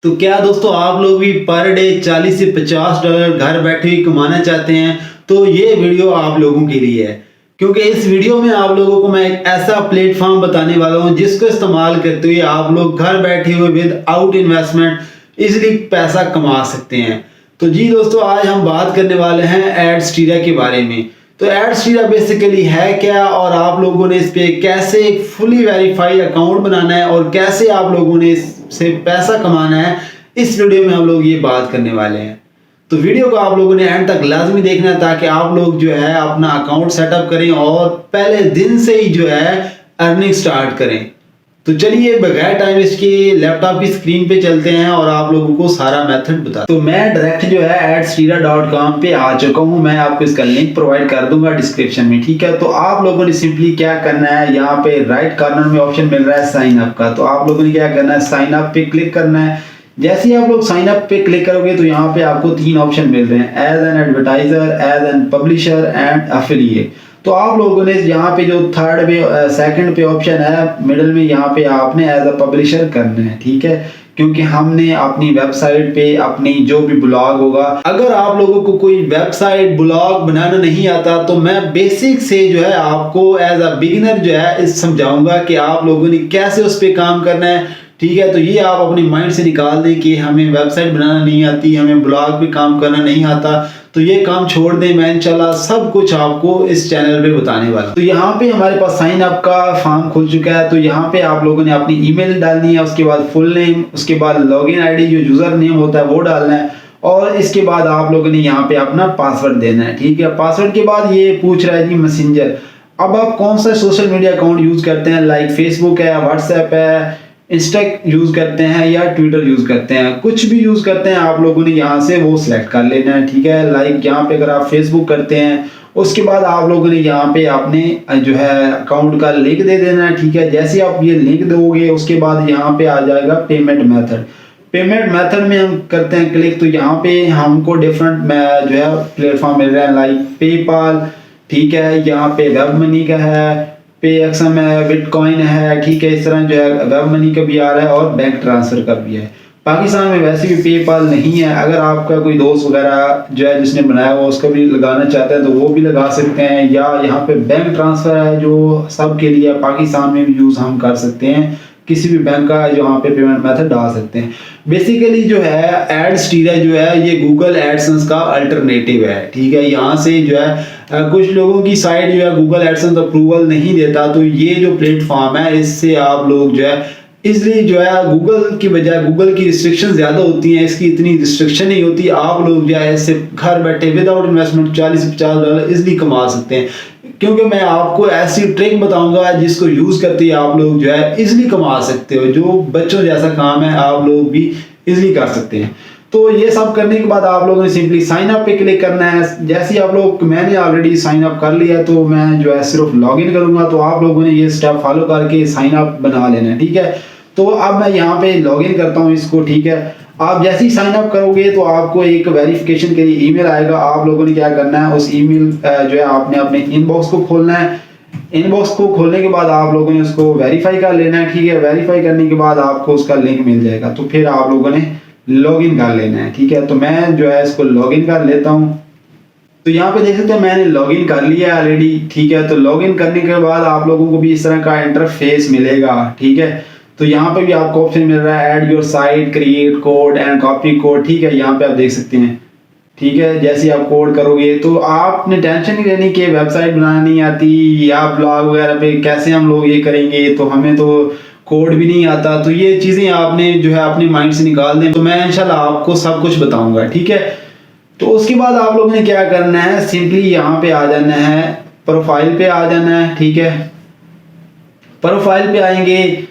तो क्या दोस्तों आप लोग भी पर डे 40 से $50 घर बैठे ही कमाना चाहते हैं तो ये वीडियो आप लोगों के लिए है। क्योंकि इस वीडियो में आप लोगों को मैं एक ऐसा प्लेटफॉर्म बताने वाला हूं जिसको इस्तेमाल करते हुए आप लोग घर बैठे हुए विद आउट इन्वेस्टमेंट इजीली पैसा कमा सकते हैं। तो जी दोस्तों, आज हम बात करने वाले हैं एडस्टीरिया के बारे में। तो एडस्टीरिया बेसिकली है क्या और आप लोगों ने इस पे कैसे एक फुली वेरीफाइड अकाउंट बनाना है और कैसे आप लोगों ने इससे पैसा कमाना है, इस वीडियो में हम लोग ये बात करने वाले हैं। तो वीडियो को आप लोगों ने एंड तक लाजमी देखना है ताकि आप लोग जो है अपना अकाउंट सेटअप करें और पहले दिन से ही जो है अर्निंग स्टार्ट करें। तो चलिए बगैर टाइम वेस्ट के लैपटॉप की स्क्रीन पे चलते हैं और आप लोगों को सारा मेथड बता। तो मैं डायरेक्ट जो है adsteria.com पे आ चुका हूँ। मैं आपको इसका लिंक प्रोवाइड कर दूंगा डिस्क्रिप्शन में, ठीक है। तो आप लोगों ने सिंपली क्या करना है, यहाँ पे राइट कॉर्नर में ऑप्शन मिल रहा है साइन अप का। तो आप लोगों ने क्या करना है, साइन अप पे क्लिक करना है। जैसे ही आप लोग साइन अप पे क्लिक करोगे तो यहाँ पे आपको तीन ऑप्शन मिल रहे हैं, as an advertiser, as an publisher and affiliate. तो आप लोगों ने यहाँ पे जो थर्ड पे सेकंड पे ऑप्शन है मिडिल में, यहाँ पे आपने एज अ पब्लिशर करना है, ठीक है। क्योंकि हमने अपनी वेबसाइट पे अपनी जो भी ब्लॉग होगा, अगर आप लोगों को कोई वेबसाइट ब्लॉग बनाना नहीं आता तो मैं बेसिक से जो है आपको एज अ बिगिनर जो है इस समझाऊंगा कि आप लोगों ने कैसे उस पर काम करना है, ठीक है। तो ये आप अपनी माइंड से निकाल दें कि हमें वेबसाइट बनाना नहीं आती, हमें ब्लॉग पे काम करना नहीं आता, तो ये काम छोड़ दें। मैं इंशाल्लाह सब कुछ आपको इस चैनल पे बताने वाला। तो यहाँ पे हमारे पास साइन अप का फॉर्म खुल चुका है। तो यहाँ पे आप लोगों ने अपनी ईमेल डालनी है, उसके बाद फुल नेम, उसके बाद लॉगिन आईडी जो यूजर नेम होता है वो डालना है और इसके बाद आप लोगों ने यहाँ पे अपना पासवर्ड देना है, ठीक है। पासवर्ड के बाद ये पूछ रहा है जी मैसेंजर। अब आप कौन सा सोशल मीडिया अकाउंट यूज करते हैं, लाइक फेसबुक है, व्हाट्सएप है, इंस्टा यूज करते हैं या ट्विटर यूज करते हैं, कुछ भी यूज करते हैं आप लोगों ने यहाँ से वो सिलेक्ट कर लेना है, ठीक है। लाइक यहाँ पे अगर आप फेसबुक करते हैं उसके बाद आप लोगों ने यहाँ पे अपने जो है अकाउंट का लिंक दे देना है, ठीक है। जैसे आप ये लिंक दोगे उसके बाद यहाँ पे आ जाएगा पेमेंट मेथड। पेमेंट मेथड में हम करते हैं क्लिक, तो यहाँ पे हमको डिफरेंट जो है प्लेटफॉर्म मिल रहा है, लाइक पेपाल, ठीक है। यहाँ पे वेब मनी का है, पेएक्सएम है, बिटकॉइन है, ठीक है। इस तरह जो है वेब मनी का भी आ रहा है और बैंक ट्रांसफर का भी है। पाकिस्तान में वैसे भी पेपाल नहीं है, अगर आपका कोई दोस्त वगैरह जो है जिसने बनाया हुआ उसका भी लगाना चाहते हैं तो वो भी लगा सकते हैं, या यहाँ पे बैंक ट्रांसफर है जो सबके लिए पाकिस्तान में भी यूज हम कर सकते हैं, किसी भी बैंक का जो यहाँ पे पेमेंट मेथड डाल सकते हैं। बेसिकली जो है एडस्टीरिया जो है ये गूगल एडसेंस का अल्टरनेटिव है, ठीक है। यहाँ से जो है कुछ लोगों की साइट जो है गूगल एडसेंस अप्रूवल नहीं देता, तो ये जो प्लेटफॉर्म है इससे आप लोग जो है इसलिए जो है गूगल की बजाय, गूगल की रिस्ट्रिक्शन ज्यादा होती हैं, इसकी इतनी रिस्ट्रिक्शन नहीं होती। आप लोग जो है इससे घर बैठे विदाउट इन्वेस्टमेंट $40 से $50 इजिली कमा सकते हैं। क्योंकि मैं आपको ऐसी ट्रिक बताऊंगा जिसको यूज करते ही आप लोग जो है इजिली कमा सकते हो। जो बच्चों जैसा काम है आप लोग भी इजिली कर सकते हैं। तो ये सब करने के बाद आप लोगों ने सिंपली साइन अप पे क्लिक करना है। जैसे ही आप लोग, मैंने ऑलरेडी साइन अप कर लिया तो मैं जो है सिर्फ लॉगिन करूंगा, तो आप लोगों ने ये स्टेप फॉलो करके साइन अप बना लेना है, ठीक है। तो अब मैं यहाँ पे लॉगिन करता हूँ इसको, ठीक है। आप जैसे ही साइन अप करोगे तो आपको एक वेरिफिकेशन के लिए ईमेल आएगा। आप लोगों ने क्या करना है, उस ईमेल जो है आपने अपने इनबॉक्स को खोलना है। इनबॉक्स को खोलने के बाद आप लोगों ने उसको वेरीफाई कर लेना है, ठीक है। वेरीफाई करने के बाद आपको उसका लिंक मिल जाएगा, तो फिर आप लोगों ने लॉगिन कर लेना है, ठीक है। तो मैं जो है इसको लॉगिन कर लेता हूँ। तो यहाँ पे देख सकते हैं मैंने लॉगिन कर लिया ऑलरेडी, ठीक है। तो लॉगिन करने के बाद आप लोगों को भी इस तरह का इंटरफेस मिलेगा, ठीक है। तो यहाँ पे भी आपको ऑप्शन मिल रहा है add your site, create code and copy code, ठीक है। यहाँ पे आप देख सकते हैं, ठीक है। जैसे आप कोड करोगे तो आपने टेंशन नहीं लेनी कि वेबसाइट बनाना नहीं आती या ब्लॉग वगैरह पे कैसे हम लोग ये करेंगे, तो हमें तो कोड भी नहीं आता। तो ये चीजें आपने जो है अपने माइंड से निकाल दें, तो मैं इंशाल्लाह आपको सब कुछ बताऊंगा, ठीक है। तो उसके बाद आप लोगों ने क्या करना है, सिंपली यहाँ पे आ जाना है, प्रोफाइल पे आ जाना है, ठीक है। प्रोफाइल पे आएंगे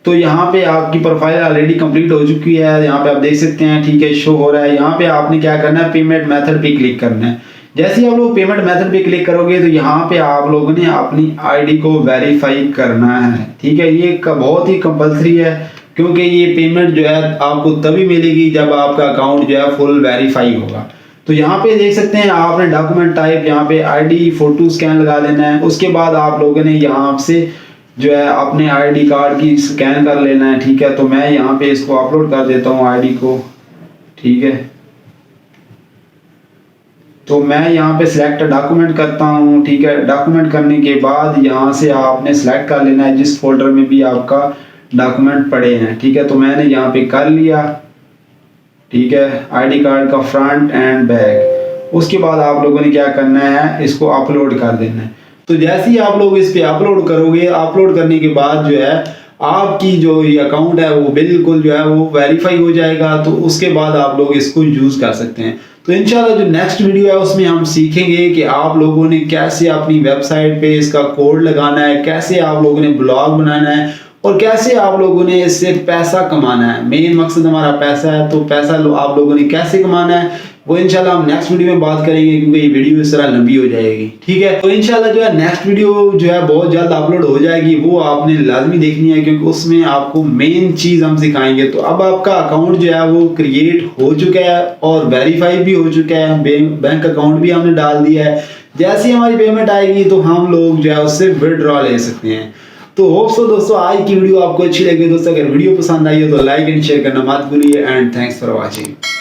तो यहाँ पे आपकी प्रोफाइल ऑलरेडी कंप्लीट हो चुकी है, यहाँ पे आप देख सकते हैं, ठीक है, शो हो रहा है। यहाँ पे आपने क्या करना है, पेमेंट मेथड पे क्लिक करना है। जैसे ही आप लोग पेमेंट मेथड पे क्लिक करोगे तो यहाँ पे आप लोगों ने अपनी आईडी को वेरीफाई करना है, ठीक है। ये बहुत ही कंपलसरी है क्योंकि ये पेमेंट जो है आपको तभी मिलेगी जब आपका अकाउंट जो है फुल वेरीफाई होगा। तो यहाँ पे देख सकते हैं आपने डॉक्यूमेंट टाइप यहाँ पे आईडी फोटो स्कैन लगा लेना है। उसके बाद आप लोगों ने यहाँ से जो है अपने आईडी कार्ड की स्कैन कर लेना है, ठीक है। तो मैं यहाँ पे इसको अपलोड कर देता हूँ आईडी को, ठीक है। तो मैं यहाँ पे सिलेक्ट डॉक्यूमेंट करता हूँ, ठीक है। डॉक्यूमेंट करने के बाद यहाँ से आपने सेलेक्ट कर लेना है जिस फोल्डर में भी आपका डॉक्यूमेंट पड़े हैं, ठीक है। तो मैंने यहाँ पे कर लिया, ठीक है, आईडी कार्ड का फ्रंट एंड बैक। उसके बाद आप लोगों ने क्या करना है, इसको अपलोड कर देना है। तो जैसे ही आप लोग इस पे अपलोड करोगे, अपलोड करने के बाद जो है आपकी जो ये अकाउंट है वो बिल्कुल जो है वो वेरीफाई हो जाएगा। तो उसके बाद आप लोग इसको यूज कर सकते हैं। तो इंशाल्लाह जो नेक्स्ट वीडियो है उसमें हम सीखेंगे कि आप लोगों ने कैसे अपनी वेबसाइट पे इसका कोड लगाना है, कैसे आप लोगों ने ब्लॉग बनाना है और कैसे आप लोगों ने इससे पैसा कमाना है। मेन मकसद हमारा पैसा है, तो पैसा आप लोगों ने कैसे कमाना है वो इंशाल्लाह हम नेक्स्ट वीडियो में बात करेंगे, क्योंकि ये वीडियो इस तरह लंबी हो जाएगी, ठीक है। तो इंशाल्लाह जो है नेक्स्ट वीडियो जो है बहुत जल्द अपलोड हो जाएगी, वो आपने लाजमी देखनी है, क्योंकि उसमें आपको मेन चीज हम सिखाएंगे। तो अब आपका अकाउंट जो है वो क्रिएट हो चुका है और वेरीफाई भी हो चुका है, बैंक अकाउंट भी हमने डाल दिया है। जैसे ही हमारी पेमेंट आएगी तो हम लोग जो है उससे विड्रॉ ले सकते हैं। तो होप सो दोस्तों आज की वीडियो आपको अच्छी लगी। दोस्तों अगर वीडियो पसंद आई हो तो लाइक एंड शेयर करना मत भूलिए। And thanks for watching.